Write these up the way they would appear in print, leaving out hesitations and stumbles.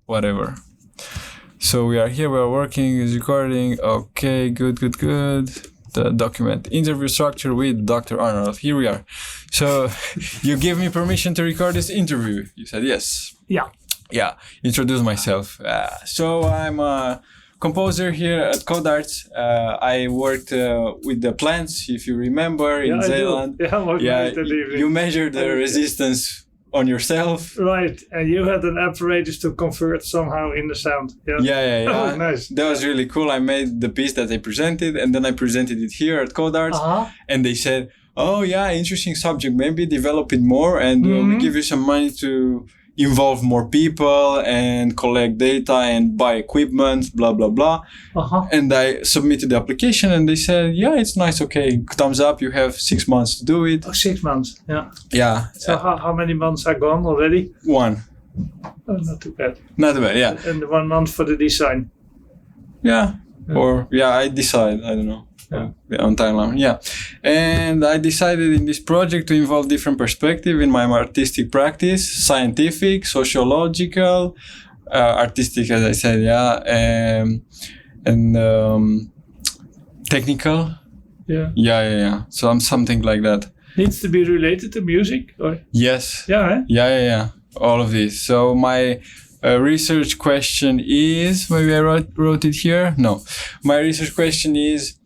whatever. So we are here, we are working, is recording. Okay, good. The document. Interview structure with Dr. Arnold. Here we are. So you give me permission to record this interview. You said yes. Yeah. Introduce myself. So I'm a composer here at Codarts. I worked with the plants, if you remember, in Zeeland. You measured the resistance on yourself. Right, and you had an apparatus to convert somehow in the sound. Yeah. Oh, nice. That was really cool. I made the piece that I presented, and then I presented it here at Codarts, and they said, "Oh yeah, interesting subject. Maybe develop it more, and we give you some money to involve more people and collect data and buy equipment, blah blah blah." And I submitted the application, and they said, "Yeah, it's nice. Okay, thumbs up. You have 6 months to do it." 6 months. Yeah. So how many months are gone already? 1. Oh, not too bad. Not bad. Yeah. And 1 month for the design. Yeah. Or I decide. I don't know. On timeline. Yeah. And I decided in this project to involve different perspective in my artistic practice: scientific, sociological, artistic, as I said. And technical. Yeah. So I'm something like that. Needs to be related to music, or? Yes. Yeah. All of this. So my research question is, maybe I wrote it here. No, my research question is,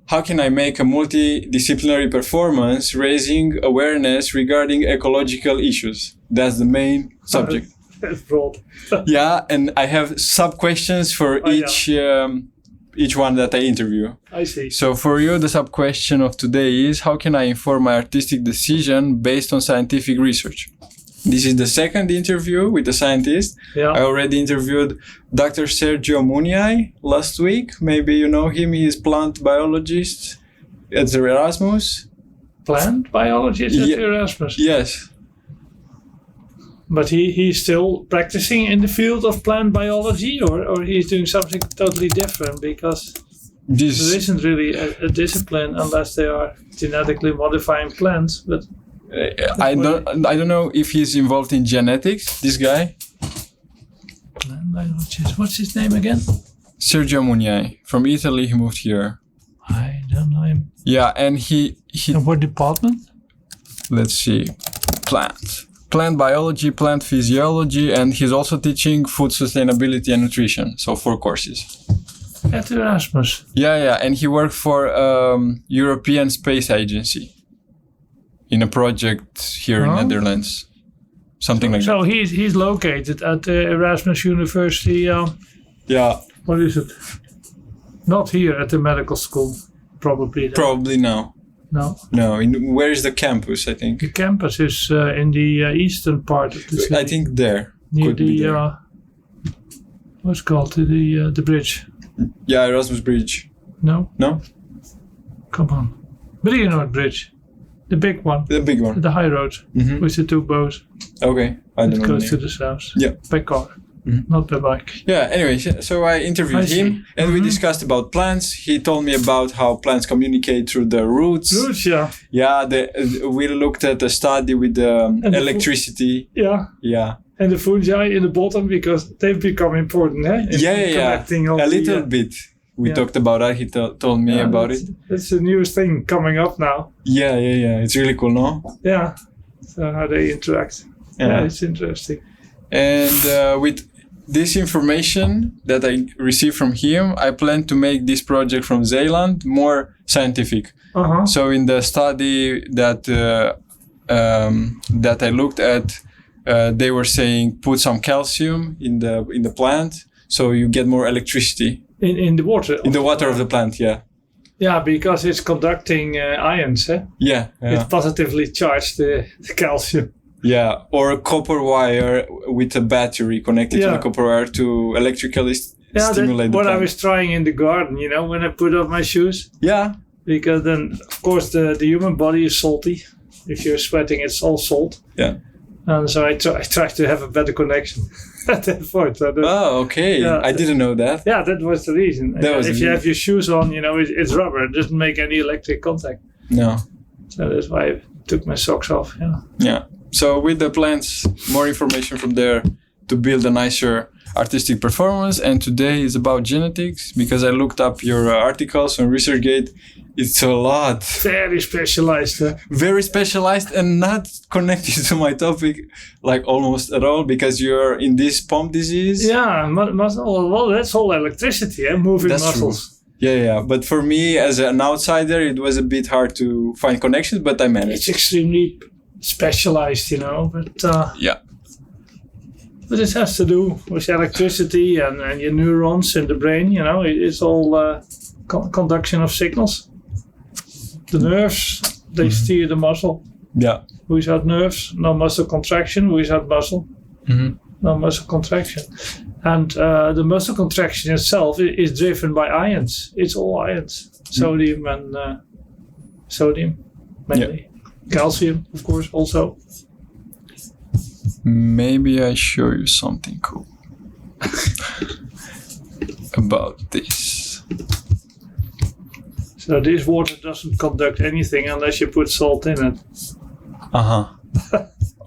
how can I make a multidisciplinary performance raising awareness regarding ecological issues? That's the main subject. That's broad. Yeah, and I have sub-questions for each one that I interview. I see. So for you, the sub-question of today is, how can I inform my artistic decision based on scientific research? This is the second interview with the scientist. I already interviewed Dr. Sergio Muniai last week. Maybe you know him. He is plant biologist at the Erasmus. Plant biologist at Erasmus? Yes. But he's still practicing in the field of plant biology, or he's doing something totally different, because there isn't really a discipline unless they are genetically modifying plants. But I don't know if he's involved in genetics, this guy. Plant biologist. What's his name again? Sergio Muniai. From Italy, he moved here. I don't know him. Yeah, and he And what department? Let's see. Plant biology, plant physiology, and he's also teaching food sustainability and nutrition. So 4 courses. At Erasmus. Yeah, and he worked for European Space Agency in a project here in Netherlands. Something like that. So he's located at the Erasmus University. What is it? Not here at the medical school, probably. Probably no. No. Where is the campus? I think the campus is in the eastern part of the city. I think there. Near the what's it called? The bridge. Yeah, Erasmus Bridge. No. Come on. Brienoord Bridge. The big one. The high road with the 2 bows. Okay. I don't know. It goes to the south. Yeah. By car. Not by bike. Yeah, anyway, so I interviewed him and we discussed about plants. He told me about how plants communicate through the roots. Yeah. Yeah, we looked at a study with electricity. Yeah. And the fungi in the bottom, because they've become important, eh? A little bit. We talked about that. He told me about it. That's a new thing coming up now. Yeah. It's really cool, no? Yeah. So how they interact. Yeah, it's interesting. And with this information that I received from him, I plan to make this project from Zeeland more scientific. So in the study that I looked at, they were saying put some calcium in the plant, so you get more electricity. In the water? In the water of the plant, yeah. Yeah, because it's conducting ions, eh? Yeah. It's positively charged, the calcium. Yeah, or a copper wire with a battery connected to the copper wire to electrically stimulate the plant. I was trying in the garden, when I put on my shoes. Yeah. Because then, of course, the human body is salty. If you're sweating, it's all salt. Yeah. And so I tried to have a better connection at that point. So okay. Yeah, I didn't know that. Yeah, that was the reason. If you have your shoes on, it's rubber. It doesn't make any electric contact. No. So that's why I took my socks off. Yeah. Yeah. So with the plants, more information from there to build a nicer artistic performance, and today is about genetics because I looked up your articles on ResearchGate. It's a lot. Very specialized. Very specialized and not connected to my topic like almost at all because you're in this pump disease. Yeah, well, that's all electricity, moving That's muscles. True. Yeah. But for me, as an outsider, it was a bit hard to find connections, but I managed. It's extremely specialized, but yeah. But it has to do with electricity and your neurons in the brain, it's all conduction of signals. The nerves, they steer the muscle. Yeah. Without nerves, no muscle contraction. Without muscle, no muscle contraction. And the muscle contraction itself is driven by ions. It's all ions. Sodium and sodium, mainly. Yeah. Calcium, of course, also. Maybe I show you something cool about this. So this water doesn't conduct anything unless you put salt in it.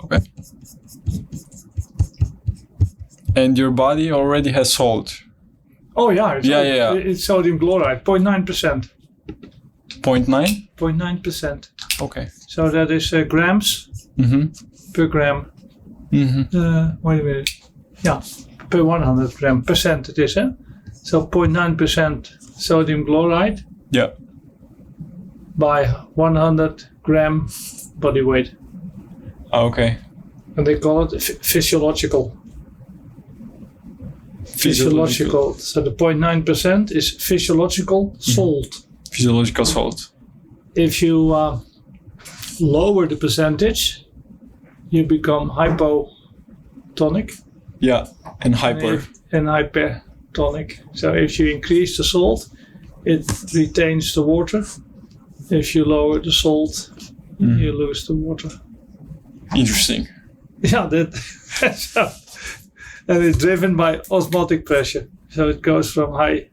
Okay. And your body already has salt. Oh yeah. It's sodium chloride, 0.9%. 0.9? 0.9%. Okay. So that is grams per gram. Wait a minute. Yeah, per 100 gram percent it is, So 0.9% sodium chloride. Yeah. By 100 gram body weight. Okay. And they call it physiological. Physiological. So the 0.9% is physiological salt. Physiological salt. If you lower the percentage, you become hypotonic. Yeah, and hyper. And hypertonic. So if you increase the salt, it retains the water. If you lower the salt, you lose the water. Interesting. Yeah, and it's driven by osmotic pressure. So it goes from high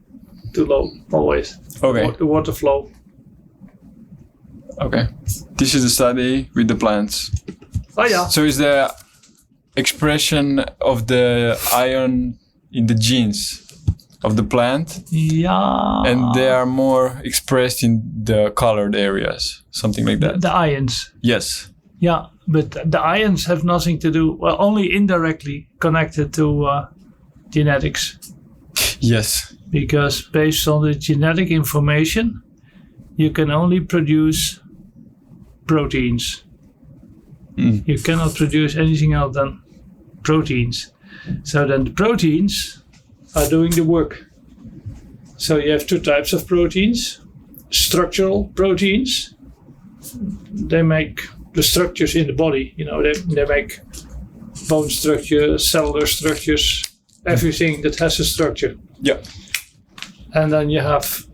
to low, always. Okay. The water flow. Okay. This is a study with the plants. Oh, yeah. So is the expression of the ion in the genes of the plant? Yeah. And they are more expressed in the colored areas, something like that. The ions. Yes. Yeah, but the ions have nothing to do, well, only indirectly connected to genetics. Yes. Because based on the genetic information, you can only produce proteins. You cannot produce anything else than proteins. So then the proteins are doing the work. So you have two types of proteins. Structural proteins. They make the structures in the body. They make bone structure, cellular structures, everything that has a structure. Yeah. And then you have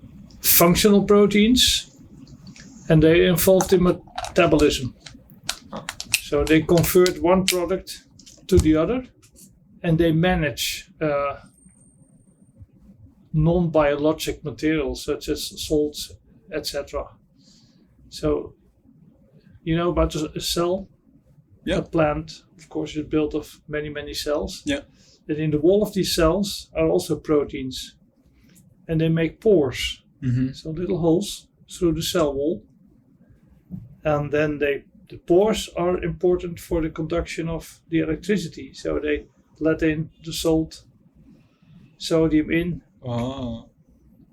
functional proteins, and they're involved in metabolism. So they convert one product to the other, and they manage non-biologic materials such as salts, etc. So, about a cell? Yeah. A plant, of course, is built of many, many cells. Yeah. And in the wall of these cells are also proteins. And they make pores. So little holes through the cell wall. And then the pores are important for the conduction of the electricity. So they let in the salt, sodium in,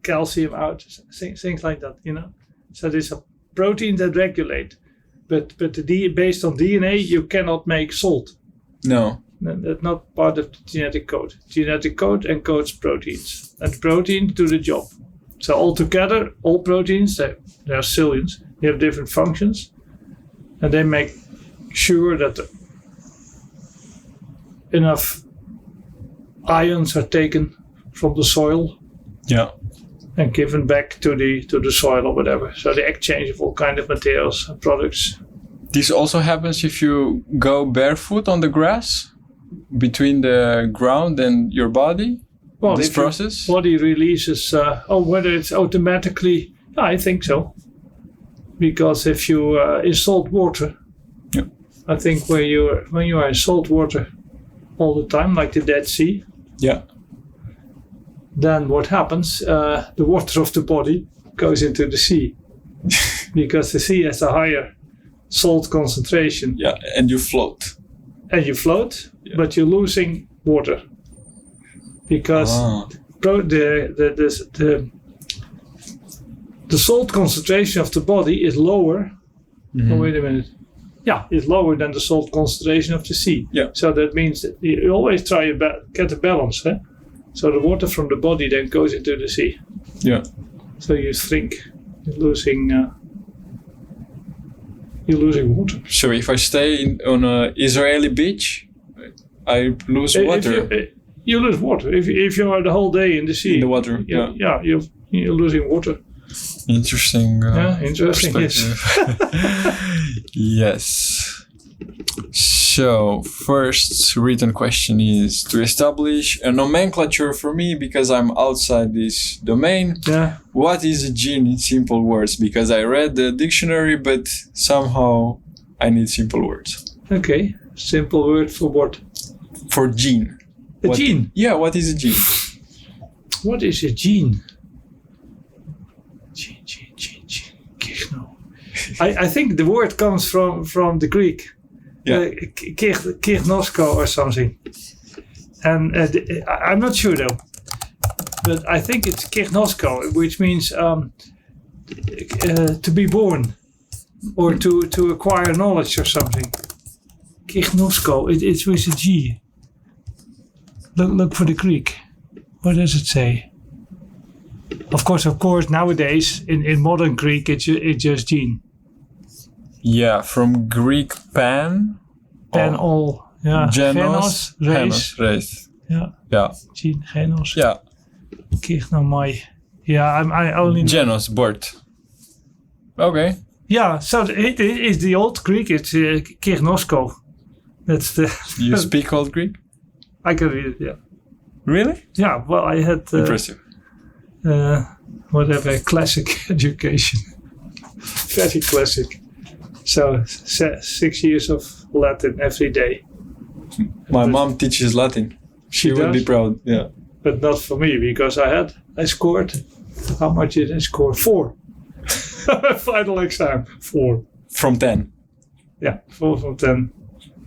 calcium out, things like that, So there's a protein that regulate. But based on DNA, you cannot make salt. No. That's not part of the genetic code. Genetic code encodes proteins. And proteins do the job. So altogether, all proteins, they are zillions, they have different functions. And they make sure that enough ions are taken from the soil. Yeah. And given back to the soil or whatever. So the exchange of all kinds of materials and products. This also happens if you go barefoot on the grass between the ground and your body? Well, this process? Body releases, whether it's automatically, I think so. Because if you in salt water, I think when you are in salt water all the time, like the Dead Sea, Yeah. Then what happens? The water of the body goes into the sea because the sea has a higher salt concentration. Yeah, and you float. And you float, but you're losing water because the salt concentration of the body is lower. Mm-hmm. Oh, wait a minute. Yeah, it's lower than the salt concentration of the sea. Yeah. So that means that you always try to get a balance. Eh? So the water from the body then goes into the sea. Yeah. So you shrink. You're losing water. So if I stay on an Israeli beach, I lose water. You lose water. If you are the whole day in the sea. In the water, yeah you're losing water. Interesting. Interesting. Yes. Yes. So first written question is to establish a nomenclature for me because I'm outside this domain. Yeah. What is a gene in simple words? Because I read the dictionary, but somehow I need simple words. Okay. Simple word for what? For gene. Gene? Yeah, what is a gene? What is a gene? Gene. No. I think the word comes from the Greek. Yeah. Kirnosko or something. And I'm not sure though. But I think it's kirnosko, which means to be born or to acquire knowledge or something. Kirnosko, it's with a G. Look for the Greek. What does it say? Of course, nowadays in modern Greek it's just gene. Yeah, from Greek pan. All. Yeah. Genos, race. Yeah. Yeah. Gene, genos. Yeah. Kirchnomai. Yeah, I only know. Genos, bird. Okay. Yeah, so it is the old Greek. It's kirnosko. That's the. You speak Old Greek? I can read it. Yeah. Really? Yeah. Well, I had. Impressive. Whatever classic education. Very classic. So 6 years of Latin every day. My mom teaches Latin. She would be proud. Yeah. But not for me because I scored. How much did I score? 4. Final exam 4. From 10. Yeah, 4 from 10.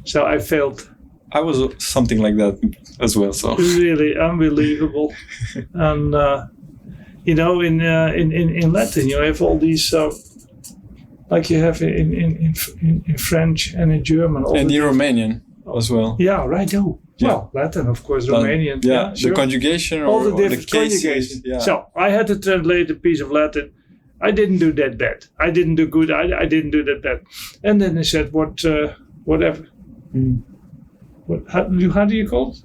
So I failed. I was something like that as well. So really unbelievable. And in Latin you have all these. Like you have in French and in German. And in Romanian as well. Yeah, right. Oh. Yeah. Well, Latin, of course, Romanian. Yeah, sure. The conjugation all the or different the cases. conjugations. Yeah. So I had to translate a piece of Latin. I didn't do that bad. I didn't do good. I didn't do that bad. And then they said, whatever. How do you call it?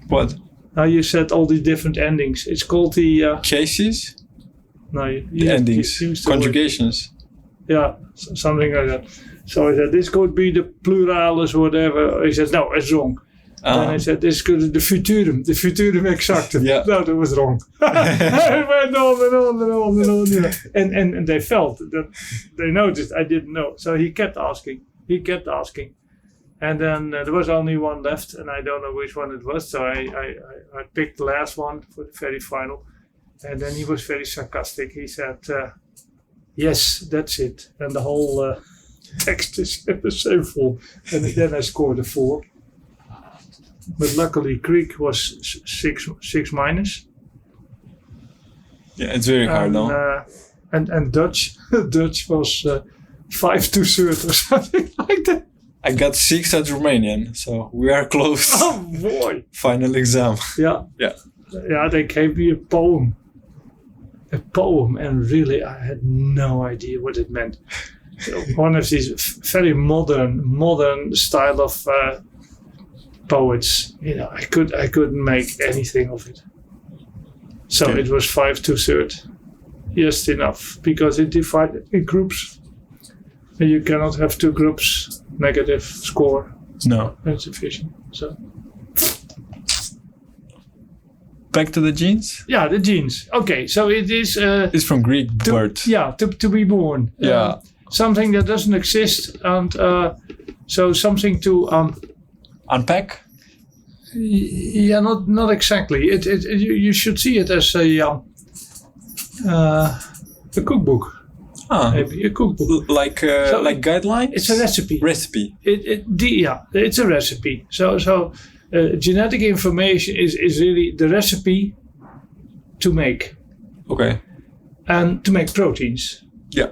What? Now you said all these different endings. It's called the... cases? No, the endings. Conjugations. Yeah, something like that. So I said, this could be the pluralis or whatever. He said, no, it's wrong. And I said, this could be the futurum exactum. Yeah. No, that was wrong. It went on and on. Yeah. And they felt that they noticed I didn't know. So he kept asking. And then there was only one left, and I don't know which one it was. So I picked the last one for the very final. And then he was very sarcastic. He said, yes, that's it. And the whole text is in the same form. And then I scored a 4. But luckily Greek was 6 minus. Yeah, it's very hard now. And Dutch was 5 2/3 or something like that. I got 6 at Romanian, so we are close. Oh boy! Final exam. Yeah. They gave me a poem, and really I had no idea what it meant. One of these very modern style of poets. I couldn't make anything of it. So Okay. it was 5 2/3, just enough, because it divided in groups. And you cannot have 2 groups negative score. No. That's sufficient. So Back to the genes? yeah, the genes. Okay, so it is. It's from Greek bird. To be born. Yeah. Something that doesn't exist, and so something to Unpack? Yeah, not exactly. You should see it as a cookbook. Maybe a cookbook. Like guidelines? It's a recipe. It's a recipe. So genetic information is really the recipe to make. Okay. And to make proteins. Yeah.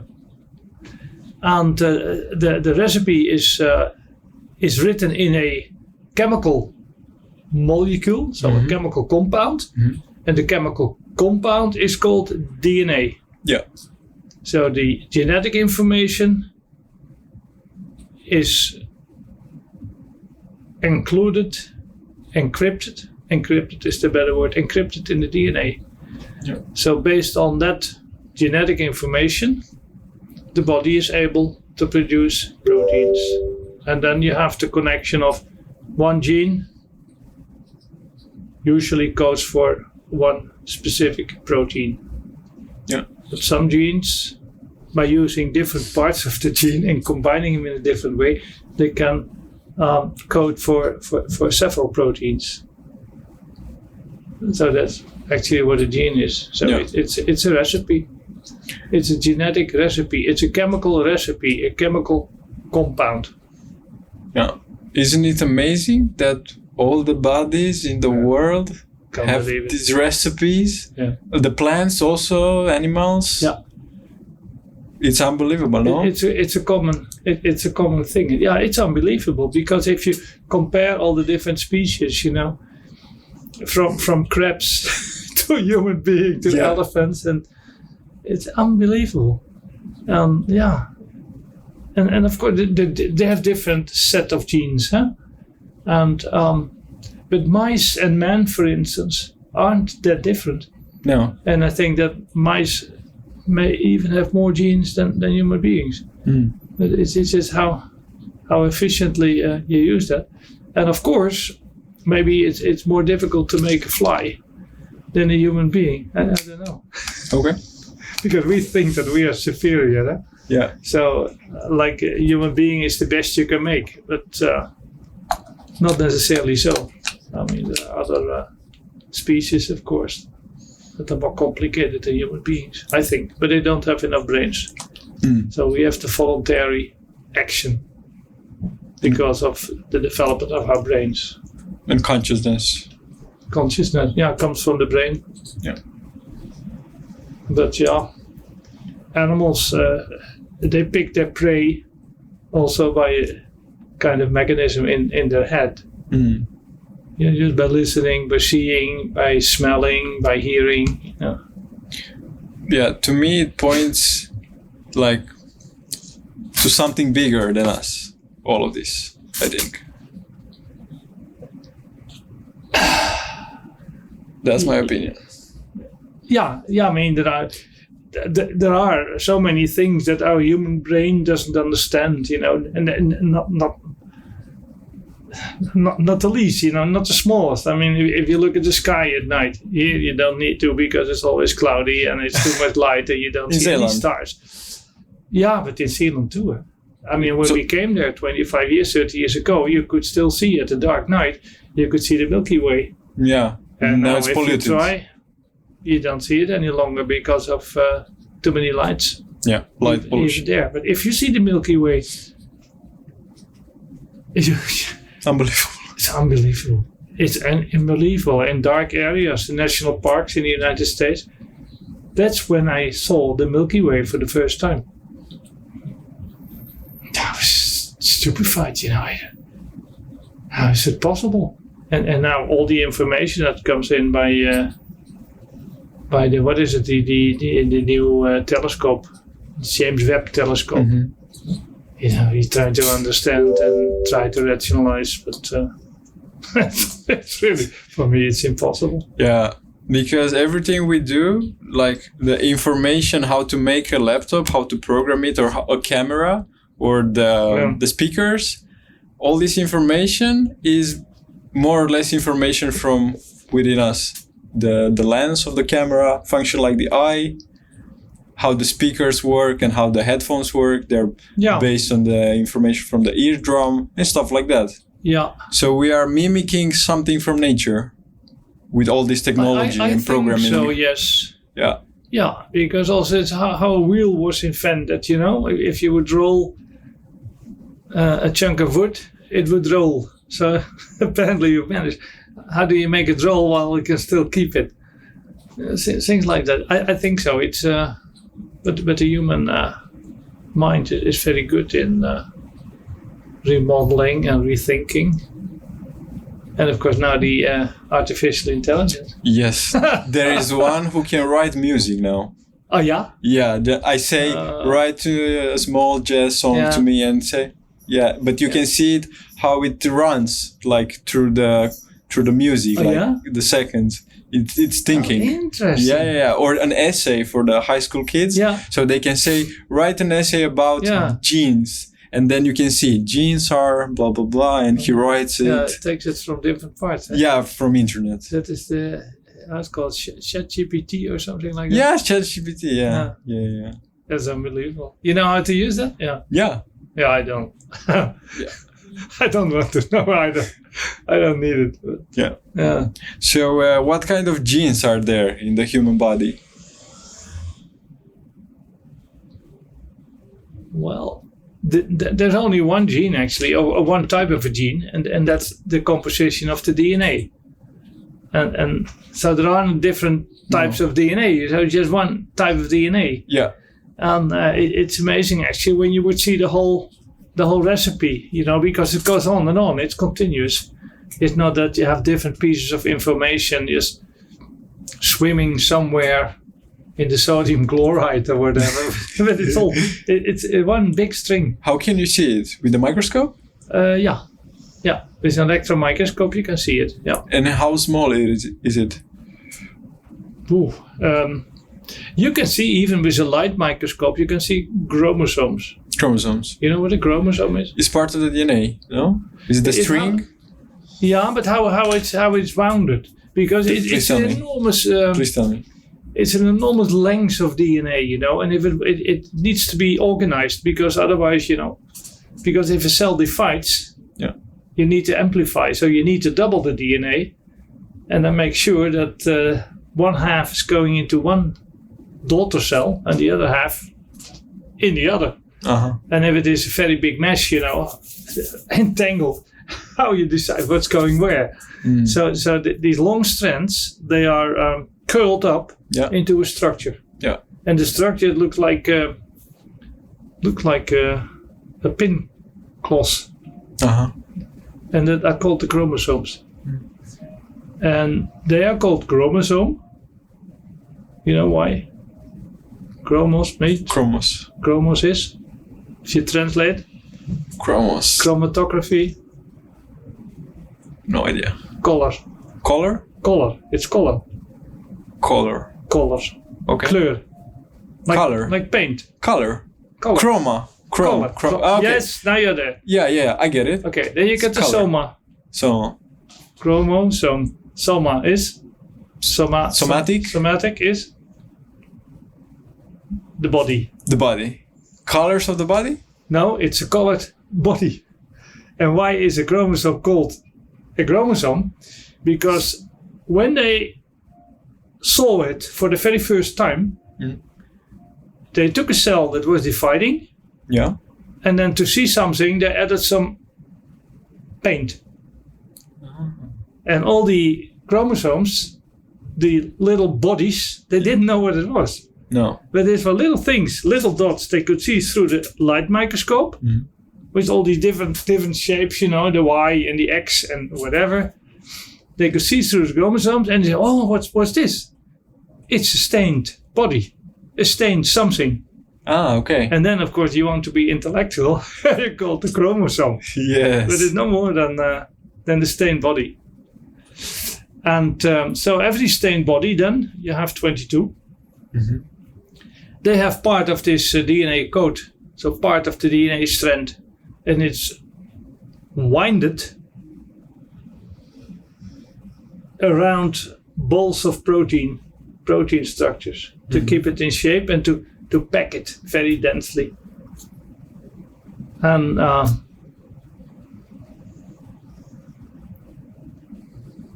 And the recipe is written in a chemical molecule, so a chemical compound, and the chemical compound is called DNA. Yeah. So the genetic information is encrypted is the better word, encrypted in the DNA. Yeah. So based on that genetic information, the body is able to produce proteins. And then you have the connection of one gene usually codes for one specific protein. Yeah. But some genes, by using different parts of the gene and combining them in a different way, they can code for several proteins. So that's actually what a gene is. So it's a recipe. It's a genetic recipe. It's a chemical recipe, a chemical compound. Yeah. Isn't it amazing that all the bodies in the world have these recipes? Yeah. The plants also, animals. Yeah. It's unbelievable, no? It's a common thing. Yeah, it's unbelievable because if you compare all the different species, from crabs to human being to elephants, and it's unbelievable. And of course they have different set of genes, huh? And but mice and man, for instance, aren't that different. No. And I think that mice may even have more genes than human beings. But it's just how efficiently you use that. And of course, maybe it's more difficult to make a fly than a human being. I don't know. Okay. Because we think that we are superior. Huh? Yeah. So, like a human being is the best you can make, but not necessarily so. I mean, there are other species, of course, that are more complicated than human beings, I think, but they don't have enough brains. So we have the voluntary action because of the development of our brains. And consciousness. Consciousness, comes from the brain. Yeah. But animals, they pick their prey also by a kind of mechanism in their head. Just by listening, by seeing, by smelling, by hearing. Yeah, to me it points like to something bigger than us. All of this, I think. That's my opinion. Yeah. I mean, there are so many things that our human brain doesn't understand, and not the least, not the smallest. I mean, if you look at the sky at night, here you don't need to because it's always cloudy and it's too much light and you don't see any stars. Yeah, but in Zealand too. I mean, when we came there 25 years, 30 years ago, you could still see at a dark night, you could see the Milky Way. Yeah, and now now it's if polluted. you try, you don't see it any longer because of too many lights. Yeah, light pollution. There. But if you see the Milky Way, unbelievable. It's unbelievable. It's unbelievable. In dark areas, the national parks in the United States, that's when I saw the Milky Way for the first time. I was stupefied, How is it possible? And now all the information that comes in by the what is it, the new telescope, James Webb telescope. He's trying to understand and try to rationalize, but it's really, for me, it's impossible. Yeah, because everything we do, like the information, how to make a laptop, how to program it, or a camera, or the speakers, all this information is more or less information from within us. The lens of the camera function like the eye, how the speakers work and how the headphones work. They're based on the information from the eardrum and stuff like that. Yeah. So we are mimicking something from nature with all this technology I and programming. think so, yes. Yeah. Yeah, because also it's how a wheel was invented, you know. If you would roll a chunk of wood, it would roll. So apparently you managed. How do you make it roll while you can still keep it? Things like that. I think so. It's but the human mind is very good in remodeling and rethinking. And of course now the artificial intelligence. Yes, there is one who can write music now. Oh yeah? Yeah, I say write a small jazz song to me and say but you can see it how it runs like through the music, the seconds. It's thinking. Oh, interesting. Yeah. Or an essay for the high school kids. Yeah. So they can say write an essay about genes. And then you can see genes are blah blah blah, and he writes it. Yeah, it takes it from different parts. Yeah, from internet. That is it's called ChatGPT or something like that. Yeah, ChatGPT. Yeah. That's unbelievable. You know how to use that? Yeah. Yeah, I don't. I don't want to know. I don't need it. Yeah. So, what kind of genes are there in the human body? Well, there's only one gene actually, or one type of a gene, and that's the composition of the DNA. And so there aren't different types of DNA. So just one type of DNA. Yeah. And it's amazing actually when you would see the whole recipe, you know, because it goes on and on. It's continuous. It's not that you have different pieces of information just swimming somewhere in the sodium chloride or whatever. But it's one big string. How can you see it? With the microscope? Yeah. With an electron microscope you can see it. Yeah. And how small is it? You can see, even with a light microscope, you can see chromosomes. Chromosomes. You know what a chromosome is? It's part of the DNA, no? Is it the string? But how it's wounded? Because it's an enormous. Please tell me. It's an enormous length of DNA, you know, and if it needs to be organized, because otherwise, you know, because if a cell divides, you need to amplify, so you need to double the DNA, and then make sure that one half is going into one daughter cell and the other half in the other. And if it is a very big mesh, you know, entangled, how you decide what's going where. So these long strands, they are curled up into a structure. Yeah. And the structure looks like a pin cloth. And that are called the chromosomes. And they are called chromosome. You know why? Chromos means? Chromos is, if you translate. Chromos. Chromatography. No idea. Color. Color? Color. It's color. Color. Colors. Okay. Kleur. Color. Like paint. Color. Color. Chroma. Okay. Yes, now you're there. Yeah, I get it. Okay, then you get the soma. So. Chromosome. Soma is? Somatic? Somatic is? The body. The body. Colors of the body? No, it's a colored body. And why is a chromosome called a chromosome? Because when they saw it for the very first time, they took a cell that was dividing. Yeah. And then to see something, they added some paint. And all the chromosomes, the little bodies, they didn't know what it was. No. But these were little things, little dots they could see through the light microscope with all these different shapes, you know, the Y and the X and whatever. They could see through the chromosomes and say, oh, what's this? It's a stained body, a stained something. Ah, okay. And then, of course, you want to be intellectual. You call it the chromosome. Yes. But it's no more than the stained body. And so every stained body, then, you have 22. They have part of this DNA code. So part of the DNA strand. And it's winded around balls of protein structures to keep it in shape and to pack it very densely. And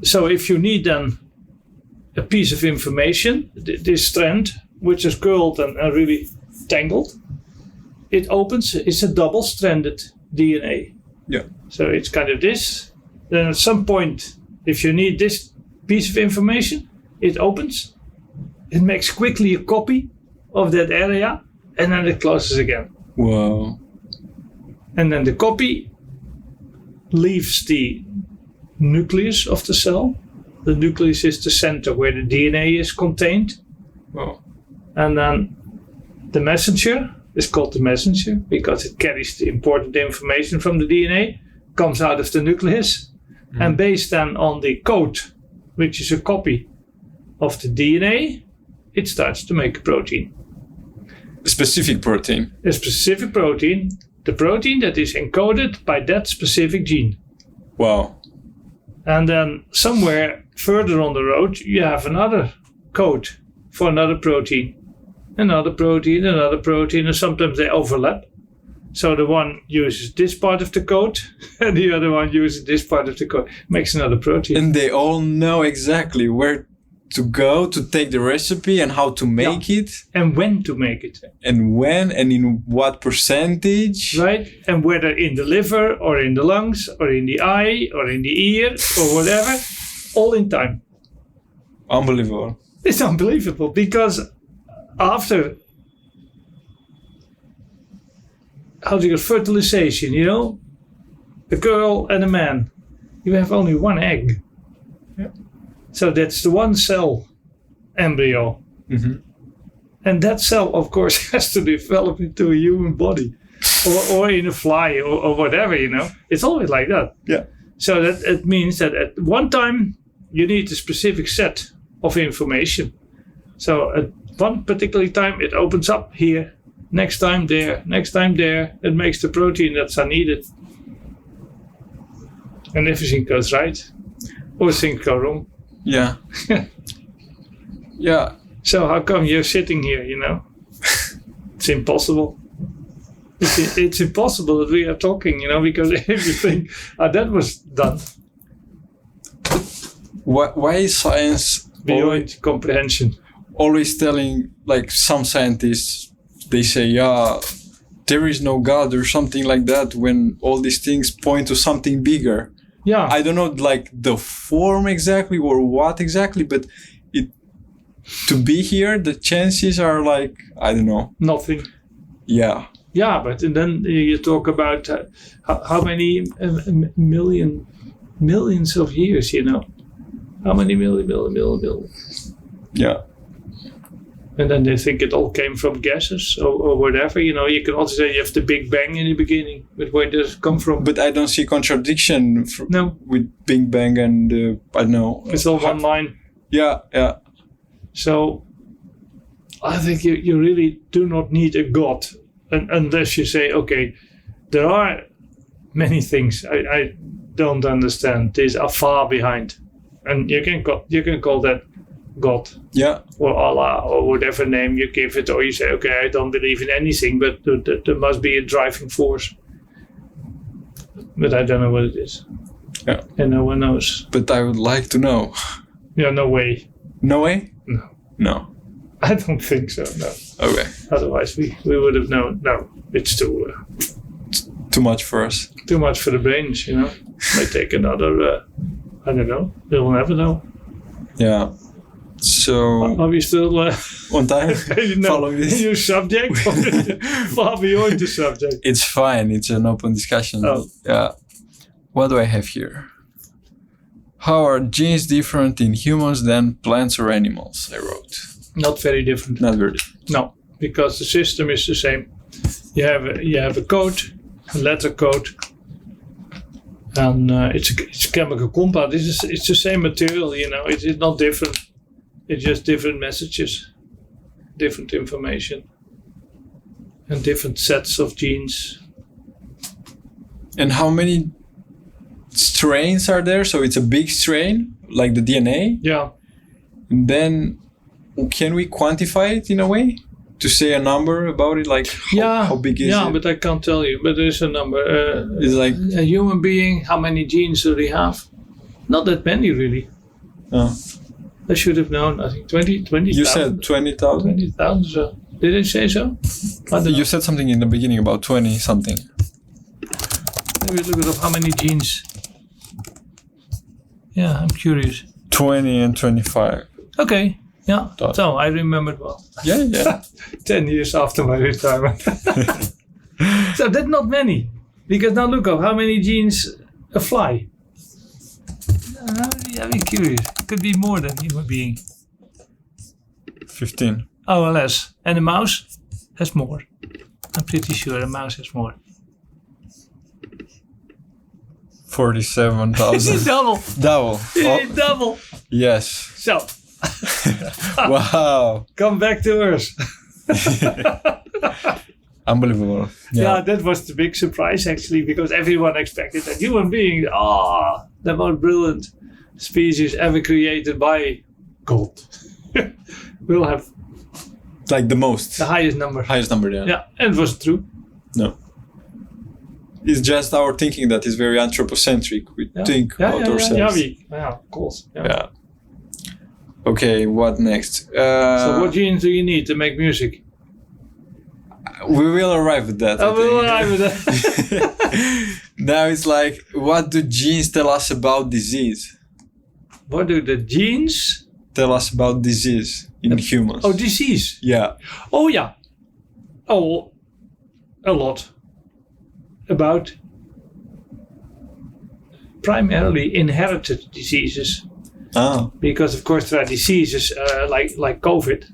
so if you need then a piece of information, this strand, which is curled and really tangled, it opens. It's a double-stranded DNA. Yeah. So it's kind of this. Then at some point, if you need this piece of information, it opens. It makes quickly a copy of that area, and then it closes again. Wow. And then the copy leaves the nucleus of the cell. The nucleus is the center where the DNA is contained. Wow. And then the messenger is called the messenger because it carries the important information from the DNA, comes out of the nucleus, and based then on the code, which is a copy of the DNA, it starts to make a protein. A specific protein. A specific protein, the protein that is encoded by that specific gene. Wow. And then somewhere further on the road, you have another code for another protein. Another protein, and sometimes they overlap. So the one uses this part of the code, and the other one uses this part of the code. Makes another protein. And they all know exactly where to go to take the recipe and how to make it. And when to make it. And when and in what percentage. Right? And whether in the liver or in the lungs or in the eye or in the ear or whatever. All in time. Unbelievable. It's unbelievable because after fertilization, a girl and a man, you have only one egg. Yeah. So that's the one cell embryo. Mm-hmm. And that cell, of course, has to develop into a human body or in a fly or whatever, It's always like that. Yeah. So that it means that at one time you need a specific set of information. So at one particular time it opens up here, next time there, it makes the protein that's needed. And everything goes right, or things go wrong. Yeah. Yeah. So how come you're sitting here, It's impossible. It's impossible that we are talking, because if you think, that was done. Why is science beyond comprehension? Always telling, like some scientists, they say, there is no God or something like that, when all these things point to something bigger. Yeah. I don't know, like the form exactly or what exactly, but to be here, the chances are like, I don't know. Nothing. Yeah. Yeah, but then you talk about how many millions of years, How many million. Yeah. And then they think it all came from gases or whatever. You can also say you have the Big Bang in the beginning, but where does it come from? But I don't see contradiction with Big Bang and, I don't know. It's all one line. Yeah, yeah. So I think you really do not need a God unless you say, okay, there are many things I don't understand. These are far behind. And you can call that God, yeah, or Allah, or whatever name you give it, or you say, okay, I don't believe in anything, but there must be a driving force. But I don't know what it is. Yeah, and no one knows. But I would like to know. Yeah, no way. No way? No. I don't think so. No. Okay. Otherwise, we would have known. No, it's too much for us. Too much for the brains, Might take another. I don't know. We'll never know. Yeah. So are we still on time? Following this new subject, far beyond the subject? It's fine. It's an open discussion. Oh. Yeah. What do I have here? How are genes different in humans than plants or animals? I wrote. Not very different. Not very different. No, because the system is the same. You have a code, a letter code. And it's a chemical compound. It's the same material, It's not different. It's just different messages, different information, and different sets of genes. And how many strains are there? So it's a big strain, like the DNA? Yeah. And then can we quantify it in a way? To say a number about it, like how big is it? Yeah, but I can't tell you. But there's a number. It's like a human being. How many genes do they have? Not that many, really. I should have known. I think 20,000. You said 20,000? 20,000. So. Did I say so? I don't know. You said something in the beginning about 20 something. Maybe look it up. How many genes? Yeah, I'm curious. 20 and 25. Okay. Yeah. So I remembered well. Yeah. 10 years after my retirement. So that's not many. Because now look up how many genes a fly. I'm curious. It could be more than human being. 15. Oh, less. And a mouse has more. I'm pretty sure a mouse has more. 47,000. Double. Double. Double. Yes. So. Wow. Come back to Earth. Unbelievable. Yeah, that was the big surprise actually, because everyone expected that human beings, the most brilliant species ever created by God, will have like the most. the highest number. Highest number, yeah. Yeah, and it was true. No. It's just our thinking that is very anthropocentric. We think about ourselves. Yeah, of course. Yeah. Okay, what next? So what genes do you need to make music? We will arrive at that. We'll arrive at that. Now it's like, what do genes tell us about disease? What do the genes tell us about disease in humans? Oh, disease. Yeah. Oh, yeah. Oh, a lot. About primarily inherited diseases. Because, of course, there are diseases like COVID.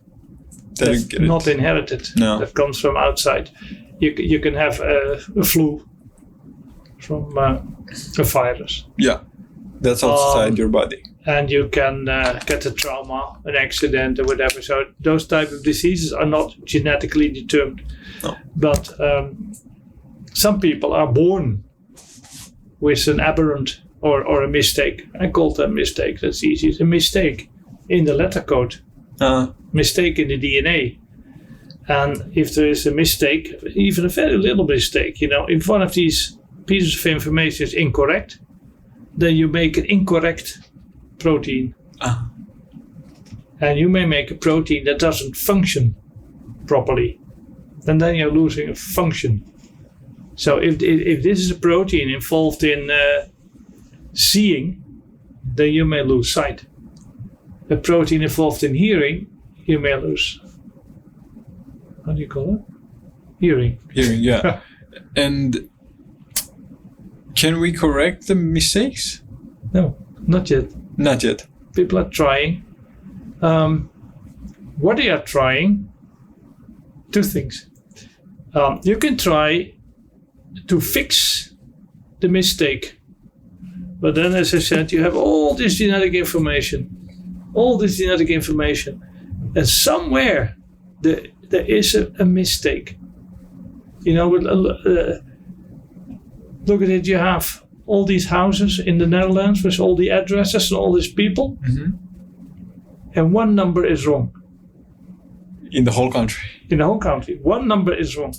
That's not inherited. No. That comes from outside. You can have a flu from a virus. Yeah, that's outside your body. And you can get a trauma, an accident, or whatever. So those type of diseases are not genetically determined. No. But some people are born with an aberrant or a mistake. I call them mistake. That's easy. It's a mistake in the letter code. Mistake in the DNA. And if there is a mistake, even a very little mistake, if one of these pieces of information is incorrect, then you make an incorrect protein. And you may make a protein that doesn't function properly. And then you're losing a function. So if this is a protein involved in seeing, then you may lose sight. A protein involved in hearing, you may lose. How do you call it? Hearing. Hearing, yeah. And can we correct the mistakes? No, not yet. Not yet. People are trying. What they are trying, two things. You can try to fix the mistake. But then, as I said, you have all this genetic information. And somewhere there is a mistake. Look at it, you have all these houses in the Netherlands with all the addresses and all these people. Mm-hmm. And one number is wrong. In the whole country? In the whole country. One number is wrong.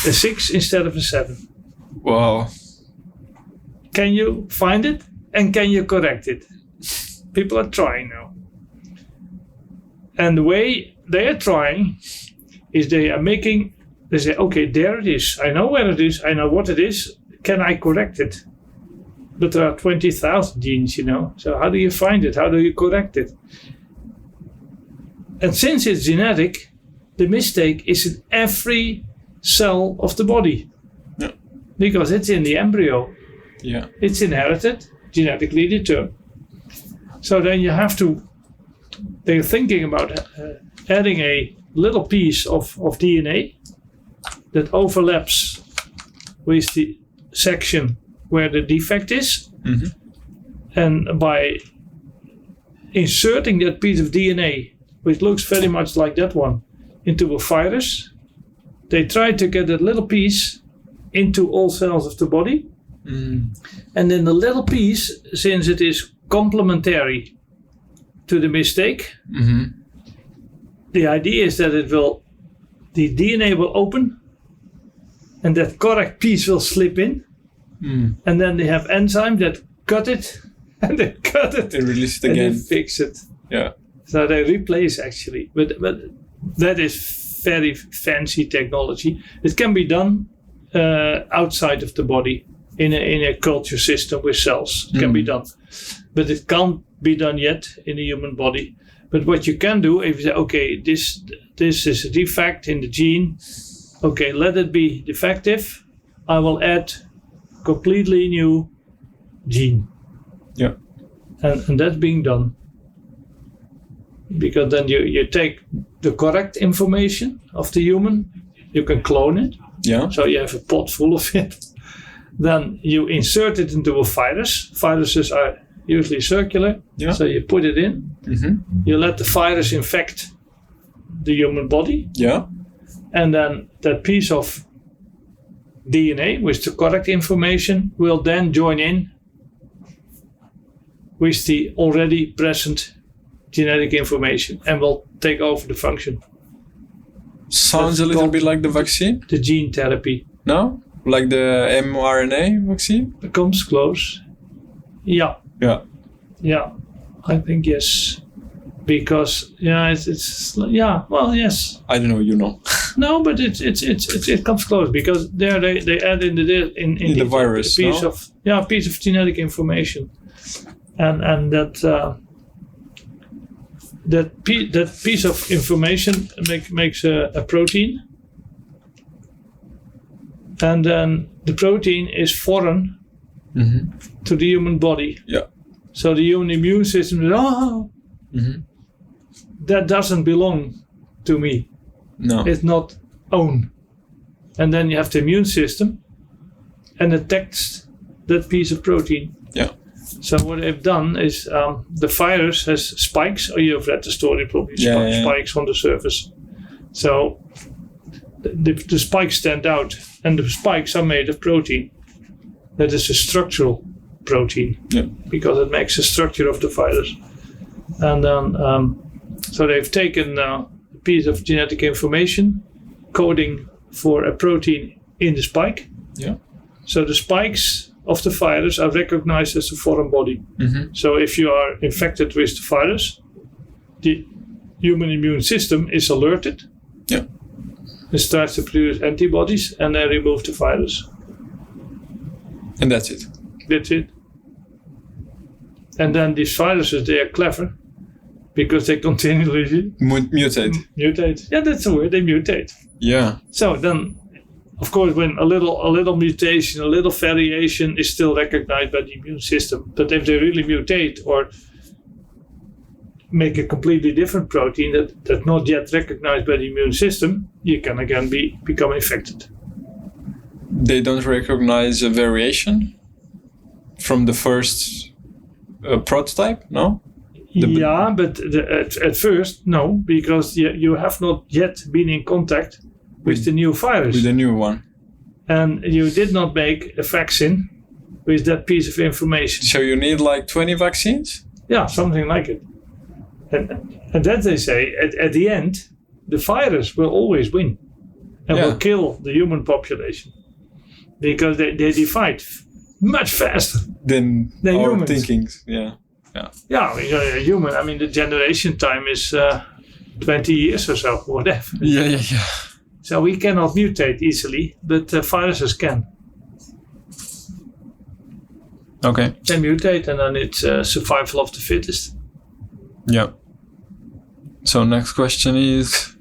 A 6 instead of a 7. Wow. Can you find it? And can you correct it? People are trying now. And the way they are trying is they say, okay, there it is. I know where it is. I know what it is. Can I correct it? But there are 20,000 genes, So how do you find it? How do you correct it? And since it's genetic, the mistake is in every cell of the body. Yeah. Because it's in the embryo. Yeah. It's inherited, genetically determined. So then they're thinking about adding a little piece of DNA that overlaps with the section where the defect is. Mm-hmm. And by inserting that piece of DNA, which looks very much like that one, into a virus, they try to get that little piece into all cells of the body. Mm. And then the little piece, since it is complementary to the mistake, mm-hmm. the idea is that the DNA will open and that correct piece will slip in. Mm. And then they have enzymes that cut it and they cut it. They release it and again. they fix it. Yeah. So they replace actually, but that is very fancy technology. It can be done outside of the body in a culture system with cells. It can be done, but it can't be done yet in the human body. But what you can do, if you say, okay, this is a defect in the gene, okay, let it be defective. I will add completely new gene. Yeah. And that's being done. Because then you take the correct information of the human, you can clone it. Yeah. So you have a pot full of it. Then you insert it into a virus. Viruses are usually circular. Yeah. So you put it in. Mm-hmm. You let the virus infect the human body. Yeah. And then that piece of DNA with the correct information will then join in with the already present genetic information and will take over the function. Sounds That's a little called bit like the vaccine. The gene therapy. No? Like the mRNA vaccine? It comes close. Yeah. Yeah. Yeah. I think yes. Because it's well, yes. I don't know, you know. No, but it comes close because there they add in the virus, a piece no? of piece of genetic information, and that piece of information makes a protein, and then the protein is foreign to the human body. Yeah. So the human immune system is, that doesn't belong to me. No. It's not own. And then you have the immune system and attacks that piece of protein. Yeah. So what they've done is the virus has spikes. Oh, you've read the story probably. Spikes on the surface. So the spikes stand out, and the spikes are made of protein. That is a structural protein. Yeah. Because it makes the structure of the virus. And then so they've taken a piece of genetic information, coding for a protein in the spike. Yeah. So the spikes of the virus are recognized as a foreign body. So if you are infected with the virus, the human immune system is alerted. Yeah. It starts to produce antibodies and then remove the virus. And that's it. That's it. And then these viruses, they are clever because they continually Mutate. mutate. Yeah, that's the word. They mutate. Yeah. So then, of course, when a little mutation, a little variation is still recognized by the immune system. But if they really mutate or make a completely different protein that's not yet recognized by the immune system, you can again become infected. They don't recognize a variation from the first prototype, no? But at first, no, because you have not yet been in contact with the new virus. With the new one. And you did not make a vaccine with that piece of information. So you need like 20 vaccines? Yeah, something like it. And that they say, at the end, the virus will always win and will kill the human population. Because they divide much faster than our humans. thinkings. Yeah. Yeah, a human, I mean, the generation time is 20 years or so, whatever. Yeah. So we cannot mutate easily, but viruses can. Okay. They mutate and then it's survival of the fittest. Yeah. So next question is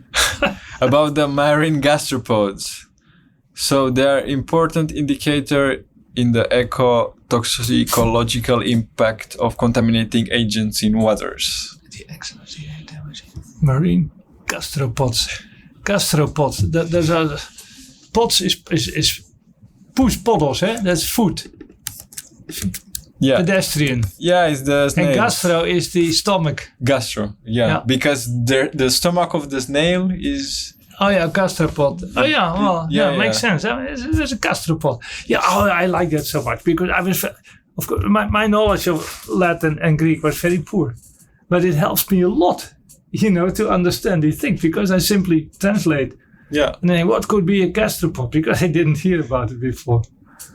about the marine gastropods. So they are important indicator in the ecotoxicological impact of contaminating agents in waters. Marine gastropods. Gastropods. Those are pods is pus podos, eh? That's food. Yeah. Pedestrian. Yeah, it's the snail. And gastro is the stomach. Gastro. Yeah. Because the stomach of the snail is. Oh yeah, gastropod. Oh yeah, well, makes sense. There's a gastropod. Yeah, I like that so much because I was, of course, my knowledge of Latin and Greek was very poor, but it helps me a lot, to understand these things because I simply translate. Yeah. And then what could be a gastropod because I didn't hear about it before.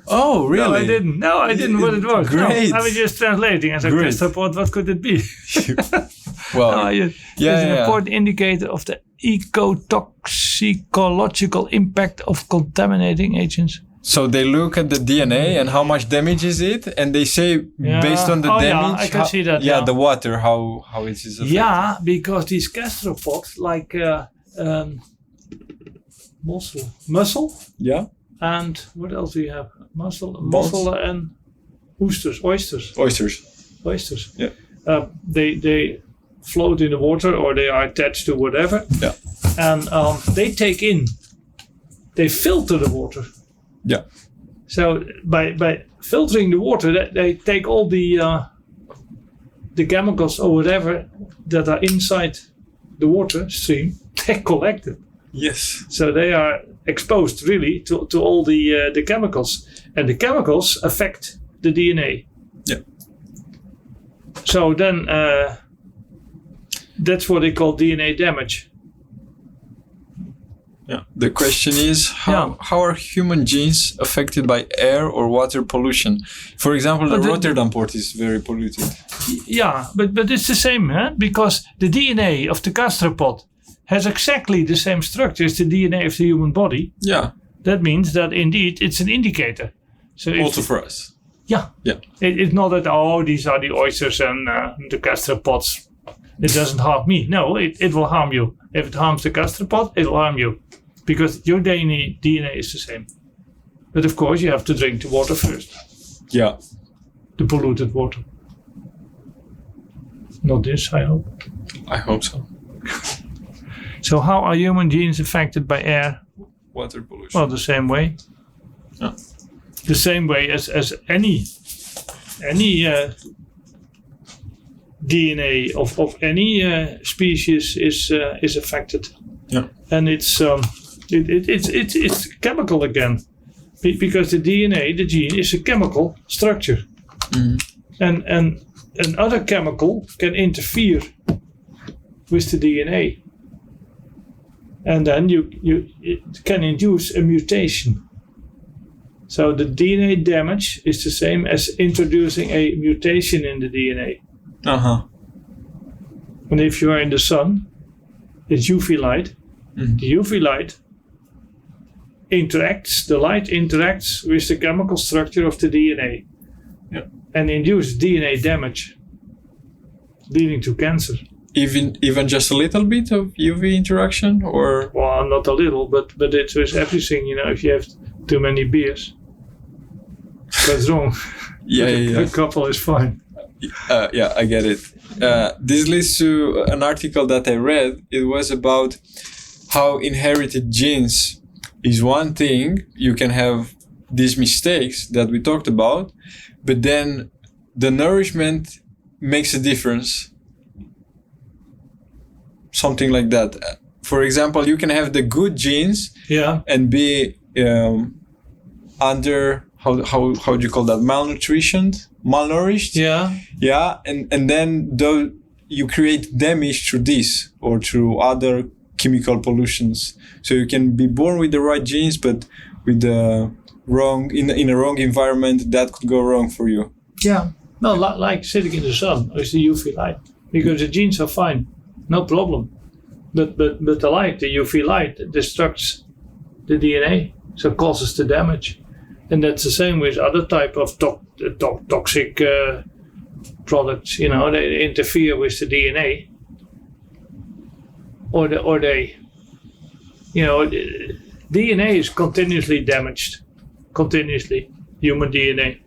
Oh, really? No, I didn't. No, I didn't. What it was? Great. No, I was just translating. I said, Great. gastropod. What could it be? Well, It's an important indicator of the ecotoxicological impact of contaminating agents. So they look at the DNA and how much damage is it, and they say based on the damage. I can see that. Yeah, the water, how it is affected. Yeah, because these gastropods, like mussel, Yeah. and what else do you have? Mussel and oysters. Oysters. Yeah. They float in the water, or they are attached to whatever. Yeah. And they filter the water. Yeah. So by filtering the water, they take all the chemicals or whatever that are inside the water stream. They collect it. Yes. So they are exposed really to all the chemicals, and the chemicals affect the DNA. Yeah. So then that's what they call DNA damage. Yeah. The question is how are human genes affected by air or water pollution? For example, the Rotterdam port is very polluted. Yeah, but it's the same, because the DNA of the gastropod has exactly the same structure as the DNA of the human body. Yeah. That means that indeed it's an indicator. So Also for us. Yeah. Yeah. It's not that, these are the oysters and the gastropods. It doesn't harm me. No, it will harm you. If it harms the gastropod, it will harm you. Because your DNA is the same. But of course, you have to drink the water first. Yeah. The polluted water. Not this, I hope. I hope so. So how are human genes affected by air? Water pollution. Well, the same way. Yeah. The same way as any DNA of any species is affected. Yeah. And it's chemical again, because the DNA, the gene, is a chemical structure, and another chemical can interfere with the DNA, and then it can induce a mutation. So the DNA damage is the same as introducing a mutation in the DNA. And if you are in the sun, it's UV light. The UV light the light interacts with the chemical structure of the DNA, and induces DNA damage, leading to cancer. Even just a little bit of UV interaction, or well, not a little, but it's with everything. If you have too many beers, what's wrong? A couple is fine. Yeah, I get it. This leads to an article that I read. It was about how inherited genes is one thing. You can have these mistakes that we talked about, but then the nourishment makes a difference. Something like that. For example, you can have the good genes and be under how do you call that, malnourished. Yeah, and then you create damage through this or through other chemical pollutions. So you can be born with the right genes, but with the wrong in a wrong environment, that could go wrong for you. Yeah, no, like sitting in the sun with the UV light, because the genes are fine, no problem. But the UV light destructs the DNA, so causes the damage. And that's the same with other type of toxic products. They interfere with the DNA, or they, DNA is continuously damaged, human DNA.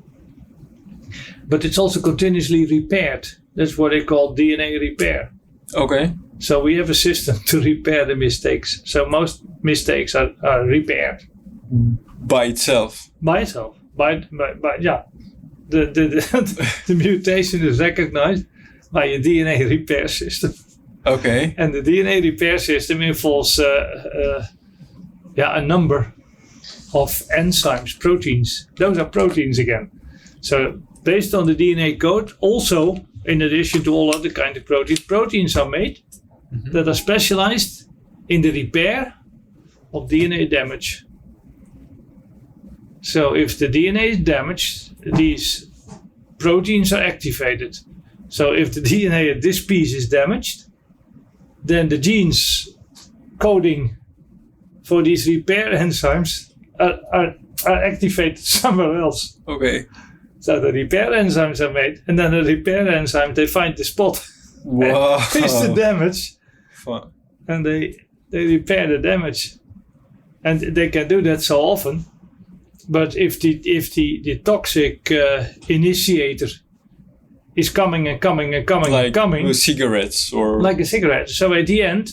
But it's also continuously repaired. That's what they call DNA repair. Okay. So we have a system to repair the mistakes. So most mistakes are repaired. By itself. By yeah. The mutation is recognized by a DNA repair system. Okay. And the DNA repair system involves a number of enzymes, proteins. Those are proteins again. So based on the DNA code, also in addition to all other kinds of proteins are made that are specialized in the repair of DNA damage. So if the DNA is damaged, these proteins are activated. So if the DNA at this piece is damaged, then the genes coding for these repair enzymes are activated somewhere else. Okay. So the repair enzymes are made, and then the repair enzyme, they find the spot. Wow. Fix the damage, Fun. and they repair the damage. And they can do that so often. But if the toxic initiator is coming and coming and coming Like and coming, with cigarettes or like a cigarette. So at the end,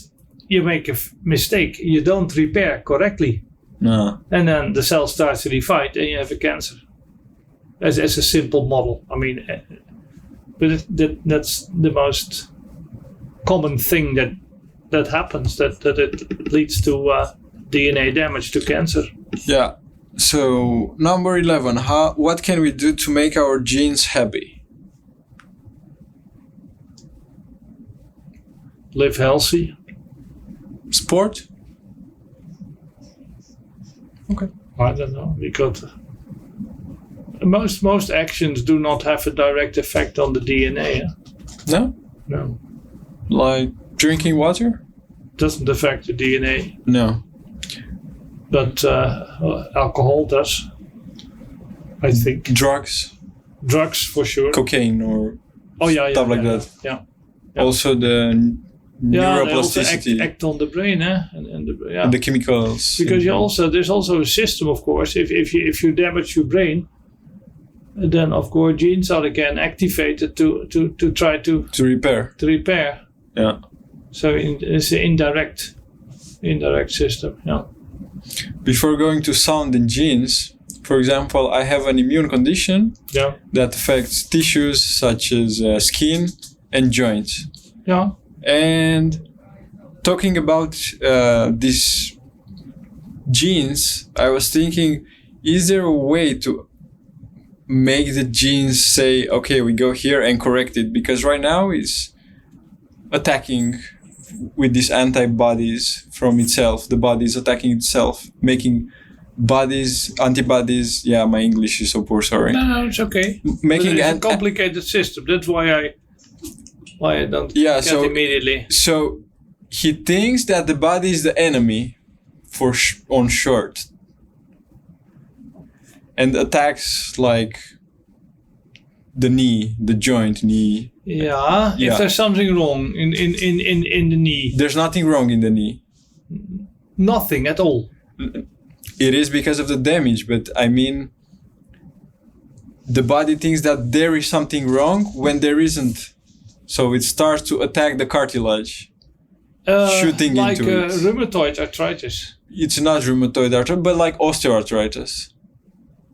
you make a mistake. You don't repair correctly. no. And then the cell starts to divide and you have a cancer. As a simple model. I mean, but that's the most common thing that happens, that it leads to DNA damage to cancer. Yeah. So number 11, what can we do to make our genes happy? Live healthy. Sport? Okay. I don't know, because most actions do not have a direct effect on the DNA. No? No, Like drinking water? doesn't affect the DNA, No. but alcohol does. I think Drugs? drugs for sure. Cocaine or Stuff like that. Yeah. Also the They also neuroplasticity act on the brain, and and the chemicals. because there's also a system, of course. If you damage your brain, then of course genes are again activated to try to repair. Yeah. So it's an indirect system. Yeah. Before going to sound and genes, for example, I have an immune condition Yeah. that affects tissues such as skin and joints. Yeah. And talking about these genes, I was thinking, is there a way to make the genes say, okay, we go here and correct it? Because right now it's attacking with these antibodies from itself. The body is attacking itself, making antibodies. Yeah, my English is so poor, sorry. No, it's okay. Making But it's a complicated system. That's why I don't get immediately. So he thinks that the body is the enemy on short, and attacks like the knee, the joint knee. Yeah. If there's something wrong in the knee. There's nothing wrong in the knee. Nothing at all. It is because of the damage, but I mean, the body thinks that there is something wrong when there isn't. So it starts to attack the cartilage, shooting like into it. Rheumatoid arthritis. It's not rheumatoid arthritis, but like osteoarthritis.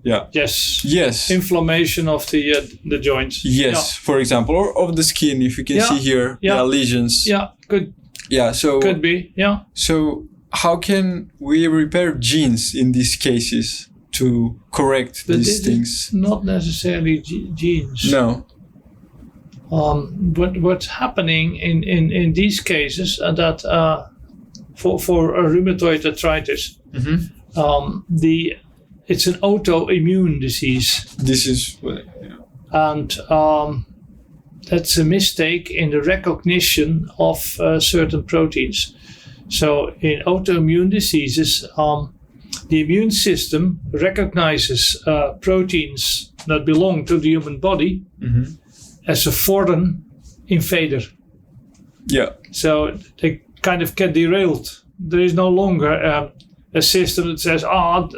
Yeah. Yes. Inflammation of the joints. Yes, Yeah. for example, or of the skin. If you can see here, there are lesions. Yeah. Good. Yeah. So Could be. Yeah. So how can we repair genes in these cases to correct these things? Not necessarily genes. No. But what's happening in these cases that for a rheumatoid arthritis, it's an autoimmune disease. This is and that's a mistake in the recognition of certain proteins. So in autoimmune diseases, the immune system recognizes proteins that belong to the human body as a foreign invader. Yeah. So they kind of get derailed. There is no longer a system that says,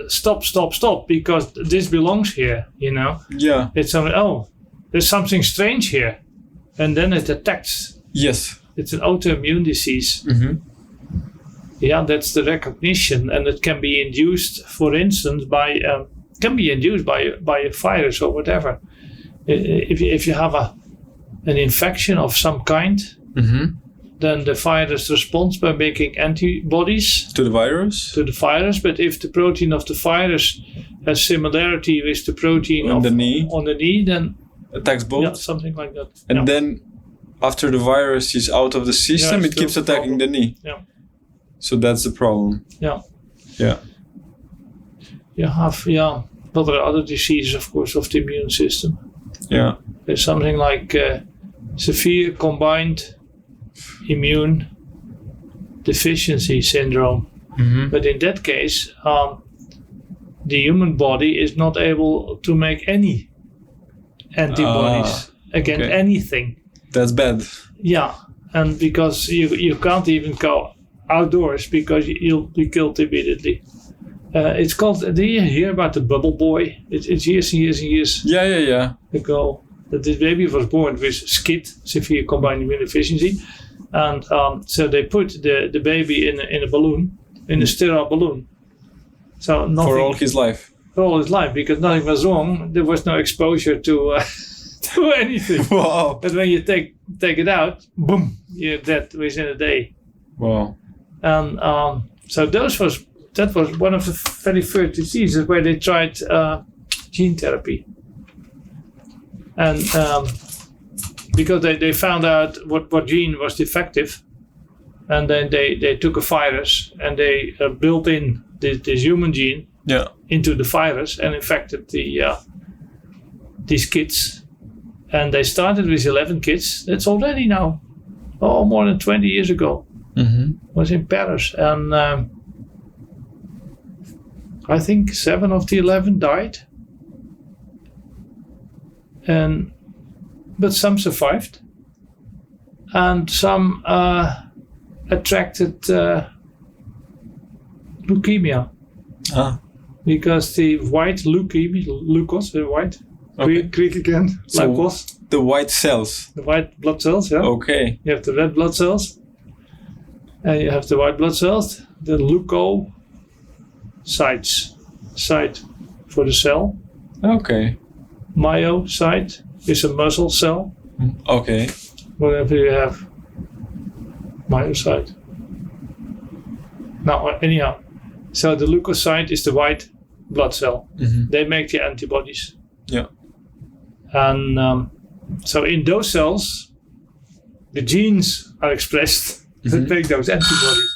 stop, because this belongs here, Yeah. It's there's something strange here. And then it attacks. Yes. It's an autoimmune disease. Yeah, that's the recognition. And it can be induced, for instance, by a virus or whatever. If you have an infection of some kind, then the virus responds by making antibodies to the virus. But if the protein of the virus has similarity with the protein on the knee, then attacks both. Yeah, something like that. And then after the virus is out of the system, it keeps attacking the knee. Yeah. So that's the problem. Yeah. Yeah. You have But there are other diseases, of course, of the immune system. Yeah. There's something like severe combined immune deficiency syndrome. Mm-hmm. But in that case, the human body is not able to make any antibodies against anything. That's bad. Yeah, and because you can't even go outdoors because you'll be killed immediately. It's called, do you hear about the bubble boy? It's years and years and years Yeah. ago that this baby was born with SCID, severe combined immune deficiency. And so they put the baby in a balloon, in a sterile balloon. So nothing, For all his life. For all his life, because nothing was wrong. There was no exposure to to anything. Wow. But when you take it out, boom, you're dead within a day. Wow. And so that was one of the very first diseases where they tried gene therapy. And because they found out what gene was defective, and then they took a virus and they built in this human gene into the virus and infected these kids. And they started with 11 kids. That's already now, more than 20 years ago. Mm-hmm. Was in Paris, and I think 7 of the 11 died, but some survived, and some attracted leukemia, because the white leukemia, leukos, the white, Greek again, so leukos, the white cells, the white blood cells. Yeah. Okay. You have the red blood cells. And you have the white blood cells, the leukocytes site for the cell. Okay. Myocyte is a muscle cell. Okay. Whatever you have. Myocyte. Now, anyhow, so the leukocyte is the white blood cell. Mm-hmm. They make the antibodies. Yeah. And so in those cells, the genes are expressed that make those antibodies.